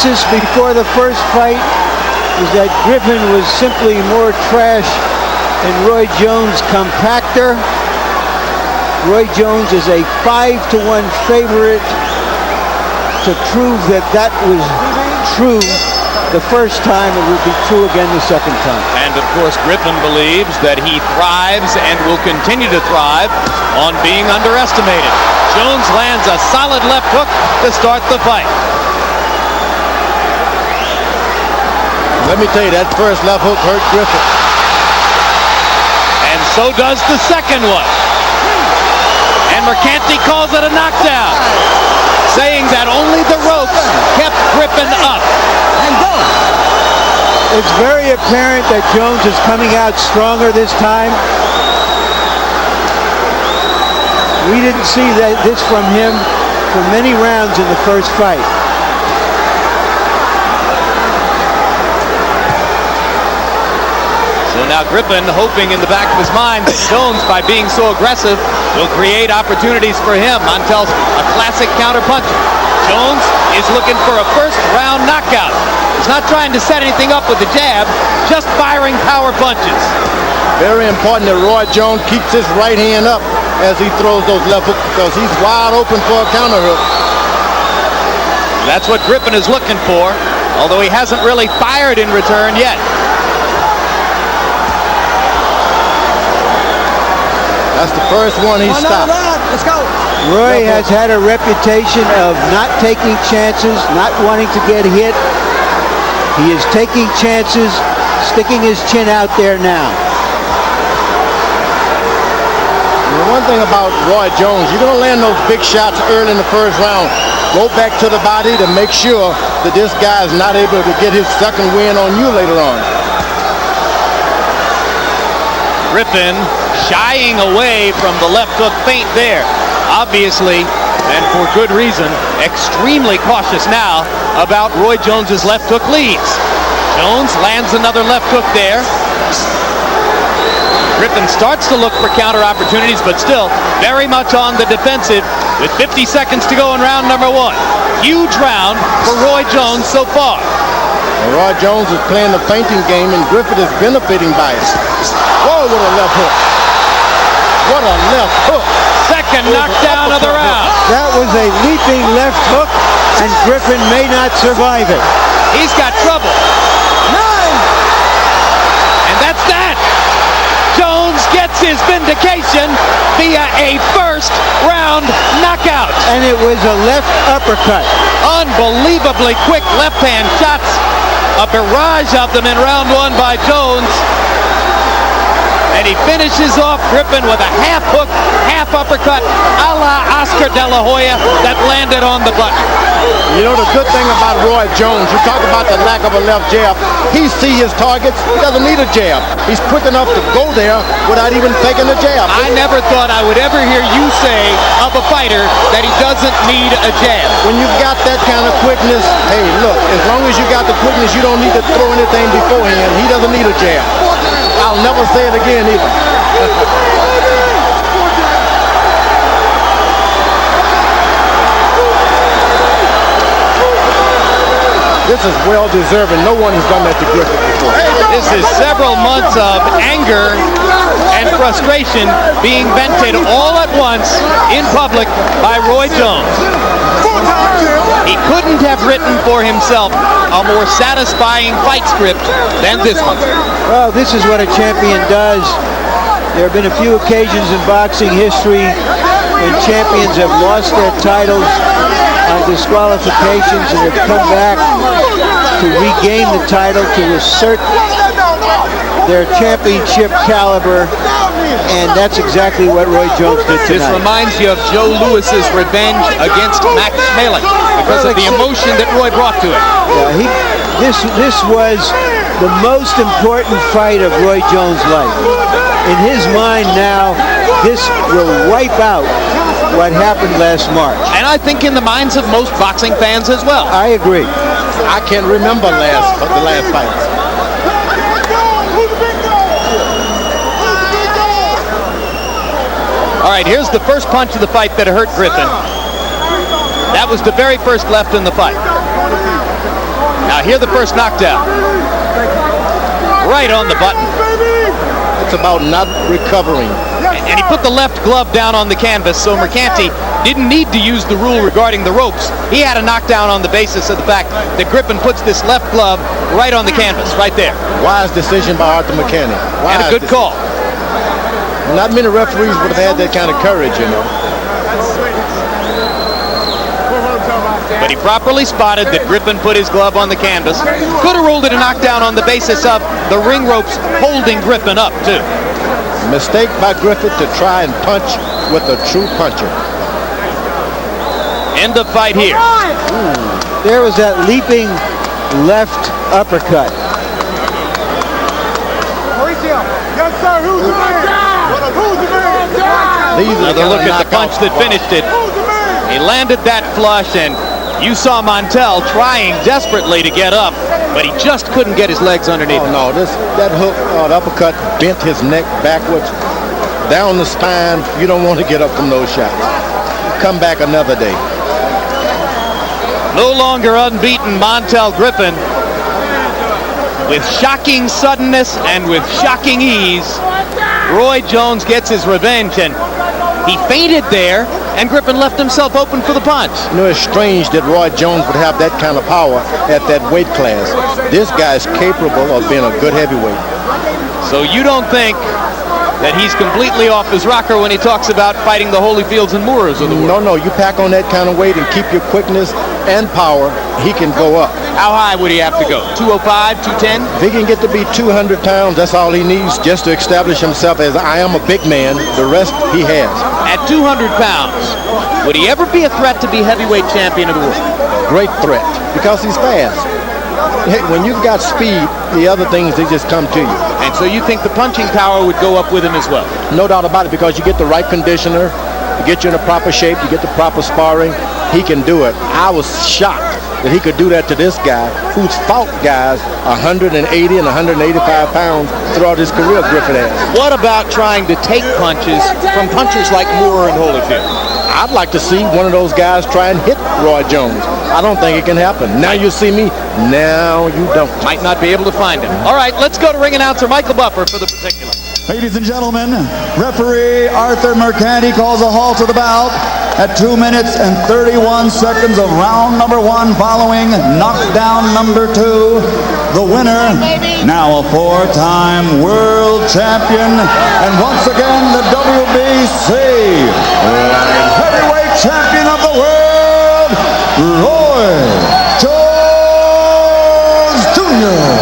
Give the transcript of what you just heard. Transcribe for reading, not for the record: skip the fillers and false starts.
consensus before the first fight was that Griffin was simply more trash than Roy Jones compactor. Roy Jones is a 5-to-1 favorite to prove that that was true the first time. It would be true again the second time. And of course, Griffin believes that he thrives and will continue to thrive on being underestimated. Jones lands a solid left hook to start the fight. Let me tell you, that first left hook hurt Griffin. And so does the second one. And Mercanti calls it a knockdown, saying that only the ropes kept Griffin up. It's very apparent that Jones is coming out stronger this time. We didn't see this from him for many rounds in the first fight. So now Griffin hoping in the back of his mind that Jones, by being so aggressive, will create opportunities for him. Montel's a classic counterpuncher. Jones is looking for a first-round knockout. He's not trying to set anything up with the jab, just firing power punches. Very important that Roy Jones keeps his right hand up as he throws those left hooks, because he's wide open for a counter hook. That's what Griffin is looking for, although he hasn't really fired in return yet. That's the first one he stopped. Let's go. Roy has had a reputation of not taking chances, not wanting to get hit. He is taking chances, sticking his chin out there now. The one thing about Roy Jones, you're going to land those big shots early in the first round. Go back to the body to make sure that this guy is not able to get his second win on you later on. Griffin shying away from the left hook feint there. Obviously, and for good reason, extremely cautious now about Roy Jones's left hook leads. Jones lands another left hook there. Griffin starts to look for counter opportunities, but still very much on the defensive with 50 seconds to go in round number one. Huge round for Roy Jones so far. And Roy Jones is playing the feinting game, and Griffin is benefiting by it. Whoa, what a left hook. What a left hook. Second knockdown of the round. That was a leaping left hook, and Griffin may not survive it. He's got trouble. And that's that. Jones gets his vindication via a first-round knockout. And it was a left uppercut. Unbelievably quick left-hand shots. A barrage of them in round one by Jones. And he finishes off Griffin with a half hook, half uppercut, a la Oscar De La Hoya, that landed on the button. You know the good thing about Roy Jones, you talk about the lack of a left jab. He sees his targets, he doesn't need a jab. He's quick enough to go there without even taking a jab. I never thought I would ever hear you say of a fighter that he doesn't need a jab. When you've got that kind of quickness, hey, look, as long as you got the quickness, you don't need to throw anything beforehand. He doesn't need a jab. I'll never say it again either. This is well deserving. No one has done that to Griffin before. This is several months of anger and frustration being vented all at once in public by Roy Jones. He couldn't have written for himself a more satisfying fight script than this one. Well, this is what a champion does. There have been a few occasions in boxing history when champions have lost their titles on disqualifications and have come back to regain the title, to assert their championship caliber, and that's exactly what Roy Jones did tonight. This reminds you of Joe Louis's revenge against Max Malek because of the emotion that Roy brought to it. Yeah, this was the most important fight of Roy Jones' life. In his mind now, this will wipe out what happened last March. And I think in the minds of most boxing fans as well. I agree. I can't remember the last fight. All right, here's the first punch of the fight that hurt Griffin. That was the very first left in the fight. Hear the first knockdown. Right on the button. It's about not recovering. And he put the left glove down on the canvas, so Mercanti didn't need to use the rule regarding the ropes. He had a knockdown on the basis of the fact that Griffin puts this left glove right on the canvas, right there. Wise decision by Arthur Mercanti. And a good call. Not many referees would have had that kind of courage, you know. But he properly spotted that Griffin put his glove on the canvas. Could have ruled it a knockdown on the basis of the ring ropes holding Griffin up, too. Mistake by Griffin to try and punch with a true puncher. End of fight here. There was that leaping left uppercut. Yes, sir. Who's the man? Who's the man? Another look at the punch that finished it. He landed that flush, and you saw Montel trying desperately to get up, but he just couldn't get his legs underneath. Oh no, that hook, the uppercut bent his neck backwards, down the spine. You don't want to get up from those shots. Come back another day. No longer unbeaten Montel Griffin, with shocking suddenness and with shocking ease, Roy Jones gets his revenge, and he fainted there, and Griffin left himself open for the punch. You know, it's strange that Roy Jones would have that kind of power at that weight class. This guy's capable of being a good heavyweight. So you don't think that he's completely off his rocker when he talks about fighting the Holyfields and Moores of the world? No, you pack on that kind of weight and keep your quickness and power, he can go up. How high would he have to go? 205, 210? If he can get to be 200 pounds, that's all he needs just to establish himself as I am a big man. The rest he has. At 200 pounds, would he ever be a threat to be heavyweight champion of the world? Great threat, because he's fast. Hey, when you've got speed, the other things, they just come to you. And so you think the punching power would go up with him as well? No doubt about it, because you get the right conditioner, you get you in a proper shape, you get the proper sparring, he can do it. I was shocked that he could do that to this guy who's fought guys 180 and 185 pounds throughout his career, Griffin has. What about trying to take punches from punchers like Moore and Holyfield? I'd like to see one of those guys try and hit Roy Jones. I don't think it can happen. Now you see me, now you don't. Might not be able to find him. All right, let's go to ring announcer Michael Buffer for the particular. Ladies and gentlemen, referee Arthur Mercanti calls a halt to the bout at 2 minutes and 31 seconds of round number 1 following knockdown number 2. The winner, now a 4-time world champion, and once again the WBC heavyweight champion of the world, Roy Jones Jr.